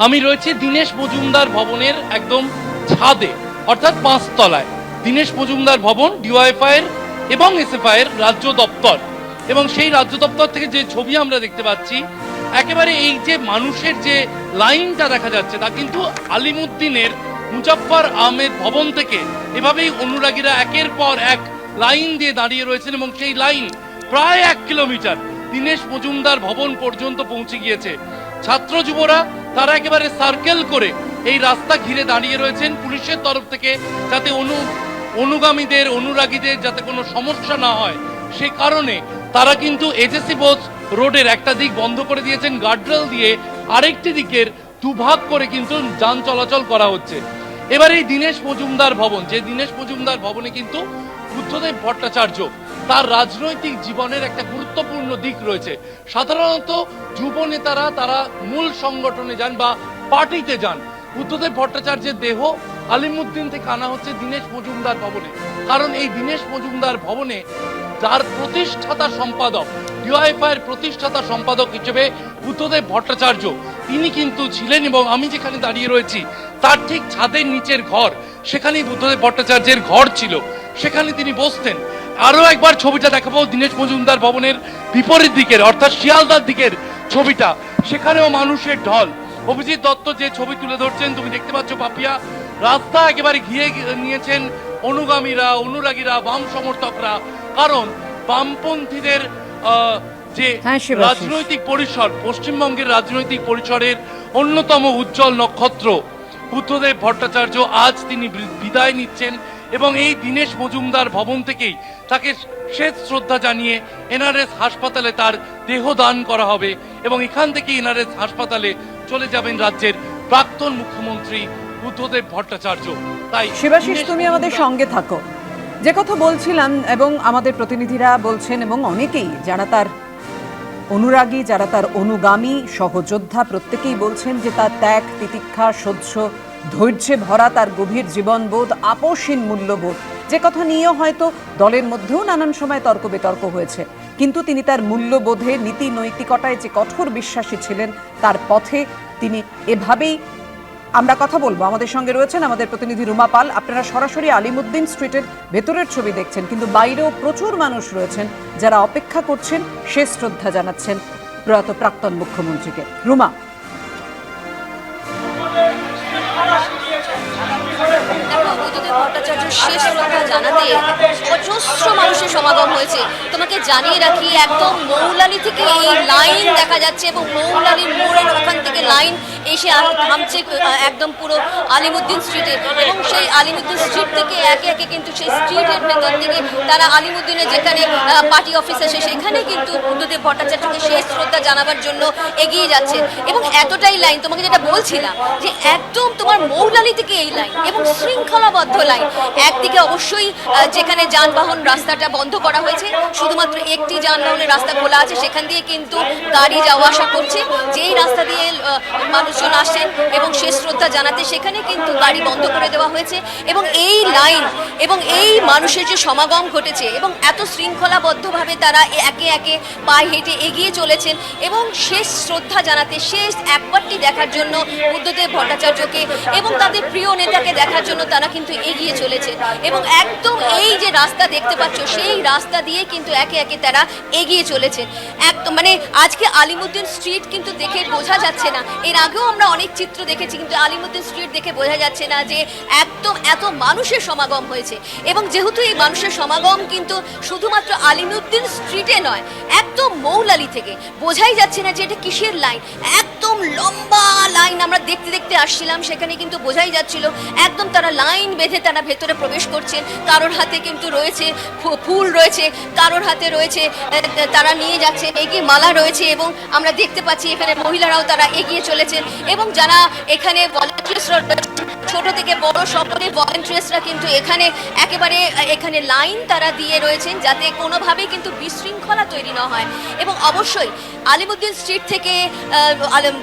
আমি রয়েছি দীনেশ মজুমদার ভবনের একদম ছাদে, অর্থাৎ 5 তলায়। দীনেশ মজুমদার ভবন ডিওয়াইএফআই এর এবং এসএফআই এর রাজ্য দপ্তর, এবং সেই রাজ্য দপ্তর থেকে যে ছবি আমরা দেখতে পাচ্ছি, একেবারে এই যে মানুষের যে লাইনটা দেখা যাচ্ছে তা কিন্তু আলিমুদ্দিনের মুজাফফর আহমেদ ভবন থেকে এভাবেই অনুরাগীরা একের পর এক লাইন দিয়ে দাঁড়িয়ে রয়েছেন, এবং সেই লাইন প্রায় 1 কিলোমিটার দীনেশ মজুমদার ভবন পর্যন্ত পৌঁছে গিয়েছে। ছাত্র যুবরা তারা একেবারে সার্কেল করে এই রাস্তা ঘিরে দাঁড়িয়ে রয়েছেন পুলিশের তরফ থেকে, যাতে অনুগামীদের অনুরাগীদের যাতে কোনো সমস্যা না হয় সেই কারণে তারা কিন্তু এজেসি বোস রোডের একটা দিক বন্ধ করে দিয়েছেন গার্ডরেল দিয়ে, আরেকটি দিকের দুভাগ করে কিন্তু যান চলাচল করা হচ্ছে। এবার এই দীনেশ মজুমদার ভবন, যে দীনেশ মজুমদার ভবনে কিন্তু বুদ্ধদেব ভট্টাচার্য তার রাজনৈতিক জীবনের একটা গুরুত্বপূর্ণ দিক রয়েছে। সাধারণত যুব নেতারা তারা মূল সংগঠনে যান বা পার্টিতে যান। বুদ্ধদেব ভট্টাচার্যের দেহ আলিমুদ্দিন থেকে আনা হচ্ছে দীনেশ মজুমদার ভবনে, কারণ এই দীনেশ মজুমদার ভবনে যার প্রতিষ্ঠাতা সম্পাদক, ডিওয়াইএফআই এর প্রতিষ্ঠাতা সম্পাদক হিসেবে বুদ্ধদেব ভট্টাচার্য তিনি কিন্তু ছিলেন, এবং আমি যেখানে দাঁড়িয়ে রয়েছি তার ঠিক ছাদের নিচের ঘর, সেখানেই বুদ্ধদেব ভট্টাচার্যের ঘর ছিল, সেখানে তিনি বসতেন। আরো একবার ছবিটা দেখাবো দীনেশ মজুমদার ভবনের বিপরীত দিকের, অর্থাৎ শিয়ালদার দিকের ছবিটা, সেখানেও মানুষের ঢল। অভিজিৎ দত্ত যে ছবি তুলে ধরছেন তুমি দেখতে পাচ্ছ পাপিয়া, রাস্তা একেবারে ঘিরে নিয়েছেন অনুগামীরা, অনুরাগীরা, বাম সমর্থকরা, কারণ বামপন্থীদের যে রাজনৈতিক পরিসর, পশ্চিমবঙ্গের রাজনৈতিক পরিসরের অন্যতম উজ্জ্বল নক্ষত্র বুদ্ধদেব ভট্টাচার্য আজ তিনি বিদায় নিচ্ছেন, এবং এই দীনেশ মজুমদার ভবন থেকেই তাকে শেষ শ্রদ্ধা জানিয়ে এনআরএস হাসপাতালে তার দেহ দান করা হবে, এবং এখান থেকে এনআরএস হাসপাতালে চলে যাবেন রাজ্যের প্রাক্তন মুখ্যমন্ত্রী বুদ্ধদেব ভট্টাচার্য। তাই শিবাশিস, তুমি আমাদের সঙ্গে থাকো। যে কথা বলছিলাম, এবং আমাদের প্রতিনিধিরা বলছেন এবং অনেকেই যারা তার অনুরাগী, যারা তার অনুগামী সহযোদ্ধা, প্রত্যেকেই বলছেন যে তার ত্যাগ, তিতিক্ষা, সহ্য, ধৈর্যে ভরা তার গভীর জীবনবোধ, আপোষহীন মূল্যবোধ, যে কথা নিয়েও হয়তো দলের মধ্যেও নানান সময় তর্ক বিতর্ক হয়েছে, কিন্তু তিনি তার মূল্যবোধে, নীতি নৈতিকতায় যে কঠোর বিশ্বাসী ছিলেন, তার পথে তিনি এভাবেই। আমরা কথা বলবো, আমাদের সঙ্গে রয়েছেন আমাদের প্রতিনিধি রুমা পাল। আপনারা সরাসরি আলিমুদ্দিন স্ট্রিটের ভেতরের ছবি দেখছেন, কিন্তু বাইরেও প্রচুর মানুষ রয়েছেন যারা অপেক্ষা করছেন, শেষ শ্রদ্ধা জানাচ্ছেন প্রয়াত প্রাক্তন মুখ্যমন্ত্রীকে। রুমা, ভট্টাচার্যের শেষ শ্রদ্ধা জানাতে অজস্র মানুষের সমাগম হয়েছে। তোমাকে জানিয়ে রাখি, একদম মৌলালি থেকে এই লাইন দেখা যাচ্ছে, এবং মৌলালির মোড়ের ওখান থেকে লাইন এসে থামছে একদম পুরো আলিমুদ্দিন স্ট্রিটে, এবং সেই আলিমুদ্দিন স্ট্রিট থেকে একে একে কিন্তু সেই স্ট্রিটের ভেতর থেকে তারা আলিমুদ্দিনের যেখানে পার্টি অফিস আছে সেখানে কিন্তু বুদ্ধদেব ভট্টাচার্যকে শেষ শ্রদ্ধা জানাবার জন্য এগিয়ে যাচ্ছে। এবং এতটাই লাইন, তোমাকে যেটা বলছিলাম যে একদম তোমার মৌলালি থেকে এই লাইন, এবং শৃঙ্খলাবদ্ধ লাইন। একদিকে অবশ্যই যেখানে যানবাহন রাস্তাটা বন্ধ করা হয়েছে, শুধুমাত্র একটি যানবাহনের রাস্তা খোলা আছে, সেখান দিয়ে কিন্তু গাড়ি যাওয়া আসা করছে। যেই রাস্তা দিয়ে মানুষজন আসেন এবং শেষ শ্রদ্ধা জানাতে, সেখানে কিন্তু গাড়ি বন্ধ করে দেওয়া হয়েছে। এবং এই লাইন এবং এই মানুষের যে সমাগম ঘটেছে, এবং এত শৃঙ্খলাবদ্ধভাবে তারা একে একে পায়ে হেঁটে এগিয়ে চলেছেন, এবং শেষ শ্রদ্ধা জানাতে, শেষ একবারটি দেখার জন্য বুদ্ধদেব ভট্টাচার্যকে এবং তাদের প্রিয় নেতাকে দেখার জন্য তারা কিন্তু এগিয়ে চলেছে। এবং একদম এই যে রাস্তা দেখতে পাচ্ছ, সেই রাস্তা দিয়ে কিন্তু একে একে তারা এগিয়ে চলেছে। একদম মানে আজকে আলিমুদ্দিন স্ট্রিট কিন্তু দেখে বোঝা যাচ্ছে না, এর আগেও আমরা অনেক চিত্র দেখেছি, কিন্তু আলিমুদ্দিন স্ট্রিট দেখে বোঝা যাচ্ছে না যে একদম এত মানুষের সমাগম হয়েছে। এবং যেহেতু এই মানুষের সমাগম কিন্তু শুধুমাত্র আলিমুদ্দিন স্ট্রিটে নয়, একদম মৌলালি থেকে, বোঝাই যাচ্ছে না যে এটা কিসের লাইন। একদম লম্বা লাইন আমরা দেখতে দেখতে আসছিলাম, সেখানে কিন্তু বোঝাই যাচ্ছিল একদম তারা লাইন বেঁধে তারা ভেতরে প্রবেশ করছেন। কারোর হাতে কিন্তু রয়েছে ফুল, রয়েছে কারোর হাতে রয়েছে, তারা নিয়ে যাচ্ছে এগিয়ে মালা রয়েছে, এবং আমরা দেখতে পাচ্ছি এখানে মহিলারাও তারা এগিয়ে চলেছেন। এবং যারা এখানে ভলেন্টিয়ার্সরা, ছোট থেকে বড় সকলে ভলেন্টিয়ার্সরা কিন্তু এখানে লাইন তারা দিয়ে রয়েছেন, যাতে কোনোভাবেই কিন্তু বিশৃঙ্খলা তৈরি না হয়। এবং অবশ্যই আলিমুদ্দিন স্ট্রিট থেকে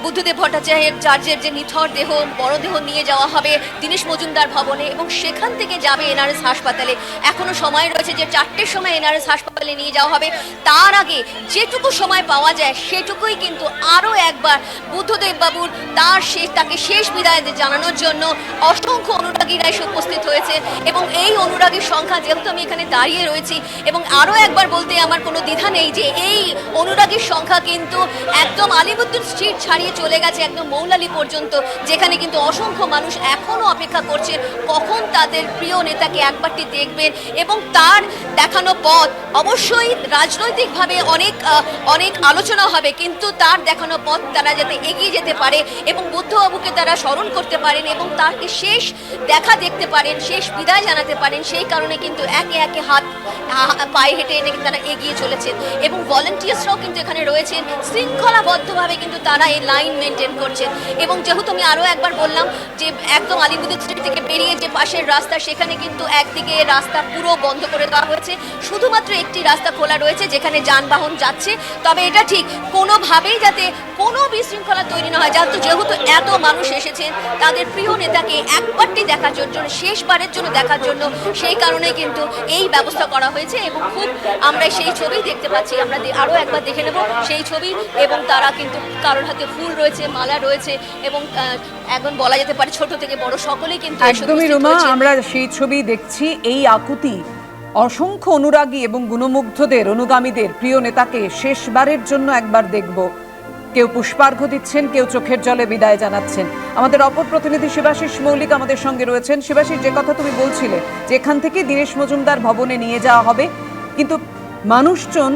বুদ্ধদেব ভট্টাচার্যের যে নিথর দেহ মরদেহ নিয়ে যাওয়া হবে দীনেশ মজুমদার ভবনে এবং সেখান থেকে যাবে এনআরএস হাসপাতালে। এখনো সময় রয়েছে যে 4টের সময় এনআরএস হাসপাতালে নিয়ে যাওয়া হবে। তার আগে যেটুকু সময় পাওয়া যায় সেটুকুই কিন্তু আরও একবার বুদ্ধদেব বাবুর তাকে শেষ বিদায় জানানোর জন্য অসংখ্য অনুরাগীরা এসে উপস্থিত হয়েছে এবং এই অনুরাগীর সংখ্যা, যেহেতু আমি এখানে দাঁড়িয়ে রয়েছি এবং আরও একবার বলতে আমার কোনো দ্বিধা নেই যে এই অনুরাগীর সংখ্যা কিন্তু একদম আলিমুদ্দিন স্ট্রিট ছাড়িয়ে চলে গেছে একদম মৌলালি পর্যন্ত, যেখানে কিন্তু অসংখ্য মানুষ এখনও অপেক্ষা করছে কখন তাদের প্রিয় নেতাকে একবারটি দেখবেন এবং তার দেখানো পথ। অবশ্যই রাজনৈতিকভাবে অনেক আলোচনা হবে, কিন্তু তার দেখানো পথ তারা যাতে এগিয়ে যেতে পারে এবং বুদ্ধবাবুকে তারা স্মরণ করতে পারেন এবং তাকে শেষ দেখা দেখতে পারেন, শেষ বিদায় জানাতে পারেন, সেই কারণে কিন্তু একে একে পায়ে হেঁটে হেঁটে তারা এগিয়ে চলেছেন এবং ভলেন্টিয়ার্সরাও কিন্তু এখানে রয়েছেন। শৃঙ্খলাবদ্ধভাবে কিন্তু তারা এই লাইন মেনটেন করছেন এবং যেহেতু আমি আরও একবার বললাম যে একদম আলিমুদ্দিন স্ট্রিট থেকে বেরিয়ে যে পাশের রাস্তা, সেখানে কিন্তু একদিকে রাস্তা পুরো বন্ধ করে দেওয়া হয়েছে, শুধুমাত্র একটি রাস্তা খোলা রয়েছে যেখানে যানবাহন যাচ্ছে। তবে এটা ঠিক কোনোভাবেই যাতে কোনো বিশৃঙ্খলা তৈরি না হয়, যেহেতু এত মানুষ এসেছেন তাদের প্রিয় নেতাকে একবারটি দেখার জন্য, শেষবারের জন্য দেখার জন্য, সেই কারণে কিন্তু এই ব্যবস্থা করা হয়েছে এবং খুব আমরা সেই ছবি দেখতে পাচ্ছি। আমরা আরও একবার দেখে নেব সেই ছবি এবং তারা কিন্তু কারোর হাতে ফুল রয়েছে, মালা রয়েছে এবং এখন বলা যেতে পারে ছোট থেকে বড় সকলেই কিন্তু একদমই রুমা, আমরা সেই ছবি দেখছি। এই আকুতি অসংখ্য অনুরাগী এবং গুণমুগ্ধদের, অনুগামীদের প্রিয় নেতাকে শেষবারের জন্য একবার দেখব। কেউ পুষ্পার্ঘ্য দিচ্ছেন, কেউ চোখের জলে বিদায় জানাচ্ছেন। আমাদের অপর প্রতিনিধি শিবাশিস মৌলিক আমাদের সঙ্গে রয়েছেন। শিবাশিস, যে কথা তুমি বলছিলে যে এখান থেকে দীনেশ মজুমদার ভবনে নিয়ে যাওয়া হবে, কিন্তু মানুষজন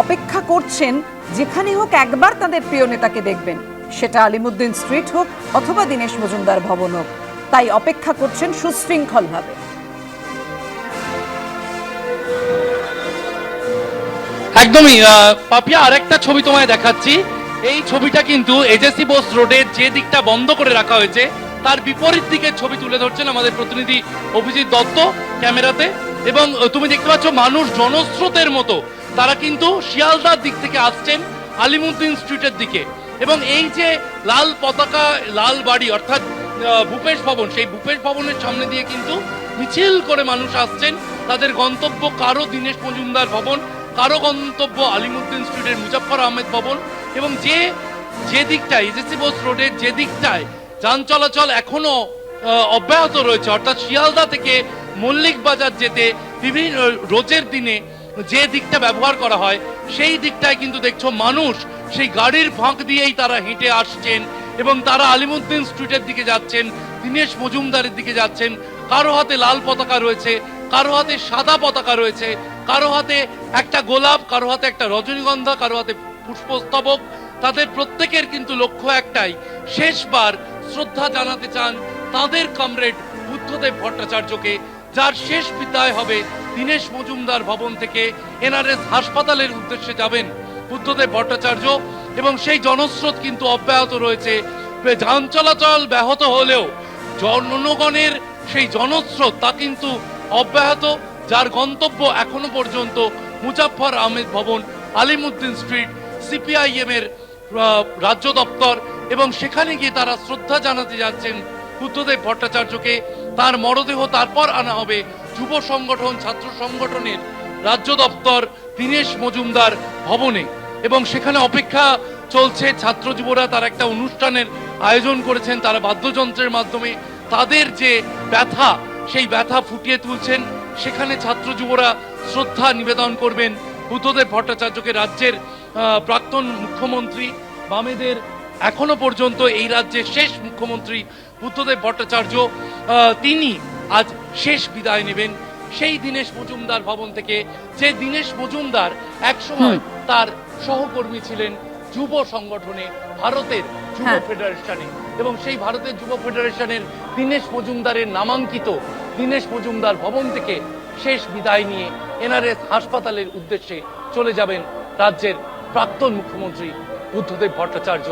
অপেক্ষা করছেন যেখানে হোক একবার তাদের প্রিয় নেতাকে দেখবেন, সেটা আলিমুদ্দিন স্ট্রিট হোক অথবা দীনেশ মজুমদার ভবন হোক, তাই অপেক্ষা করছেন সুশৃঙ্খলভাবে। একদমই পাপিয়া, আরেকটা ছবি তোমায় দেখাচ্ছি। এই ছবিটা কিন্তু এজেসি বোস রোডের যে দিকটা বন্ধ করে রাখা হয়েছে তার বিপরীত দিকের ছবি তুলে ধরছেন আমাদের প্রতিনিধি অভিজিৎ দত্ত ক্যামেরাতে। এবং তুমি দেখতে পাচ্ছ মানুষ জনস্রোতের মতো তারা কিন্তু শিয়ালদার দিক থেকে আসছেন আলিমুদ্দিন স্ট্রিটের দিকে এবং এই যে লাল পতাকা, লাল বাড়ি অর্থাৎ ভূপেশ ভবন, সেই ভূপেশ ভবনের সামনে দিয়ে কিন্তু মিছিল করে মানুষ আসছেন। তাদের গন্তব্য কারো দীনেশ মজুমদার ভবন, কারো গন্তব্য আলিমুদ্দিন স্ট্রিটের মুজাফফর আহমেদ ভবন এবং যে দিকটায় এজেসি বোস রোডের যে দিকটায় যান চলাচল এখনো অব্যাহত রয়েছে, অর্থাৎ শিয়ালদা থেকে মল্লিক বাজার যেতে বিভিন্ন রোজের দিনে যে দিকটা ব্যবহার করা হয় সেই দিকটায় কিন্তু দেখছো মানুষ সেই গাড়ির ফাঁক দিয়েই তারা হেঁটে আসছেন এবং তারা আলিমুদ্দিন স্ট্রিটের দিকে যাচ্ছেন, দীনেশ মজুমদারের দিকে যাচ্ছেন। কারো হাতে লাল পতাকা রয়েছে, কারো হাতে সাদা পতাকা রয়েছে, কারো হাতে একটা গোলাপ, কারো হাতে একটা রজনীগন্ধা, কারো হাতে পুষ্পস্তবক। তাদের প্রত্যেকের কিন্তু লক্ষ্য একটাই, শেষবার শ্রদ্ধা জানাতে চান তাদের কমরেড বুদ্ধদেব ভট্টাচার্যকে, যার শেষ বিদায় হবে দীনেশ মজুমদার ভবন থেকে এনআরএস হাসপাতালের উদ্দেশ্যে যাবেন বুদ্ধদেব ভট্টাচার্য এবং সেই জনস্রোত কিন্তু অব্যাহত রয়েছে। যান চলাচল ব্যাহত হলেও জনগণের সেই জনস্রোত তা কিন্তু অব্যাহত, যার গন্তব্য এখনো পর্যন্ত মুজাফফর আহমেদ ভবন, আলিমুদ্দিন স্ট্রিট, সিপিআইএম এর রাজ্য দপ্তর এবং সেখানে গিয়ে তারা শ্রদ্ধা জানাতে যাচ্ছেন বুদ্ধদেব ভট্টাচার্যকে। তার মরদেহ তারপর আনা হবে যুব সংগঠন, ছাত্র সংগঠনের রাজ্য দপ্তর দীনেশ মজুমদার ভবনে এবং সেখানে অপেক্ষা চলছে। ছাত্র যুবরা তার একটা অনুষ্ঠানের আয়োজন করেছেন, তারা বাদ্যযন্ত্রের মাধ্যমে তাদের যে ব্যথা সেই ব্যথা ফুটিয়ে তুলছেন। সেখানে ছাত্র যুবরা শ্রদ্ধা নিবেদন করবেন বুদ্ধদেব ভট্টাচার্যকে। রাজ্যের প্রাক্তন মুখ্যমন্ত্রী, বামেদের এখনো পর্যন্ত এই রাজ্যের শেষ মুখ্যমন্ত্রী বুদ্ধদেব ভট্টাচার্য, তিনি আজ শেষ বিদায় নেবেন সেই দীনেশ মজুমদার ভবন থেকে, যে দীনেশ মজুমদার একসময় তার সহকর্মী ছিলেন যুব সংগঠনে, ভারতের যুব ফেডারেশনে এবং সেই ভারতের যুব ফেডারেশনের দীনেশ মজুমদারের নামাঙ্কিত দীনেশ মজুমদার ভবন থেকে শেষ বিদায় নিয়ে এনআরএস হাসপাতালের উদ্দেশ্যে চলে যাবেন রাজ্যের প্রাক্তন মুখ্যমন্ত্রী বুদ্ধদেব ভট্টাচার্য।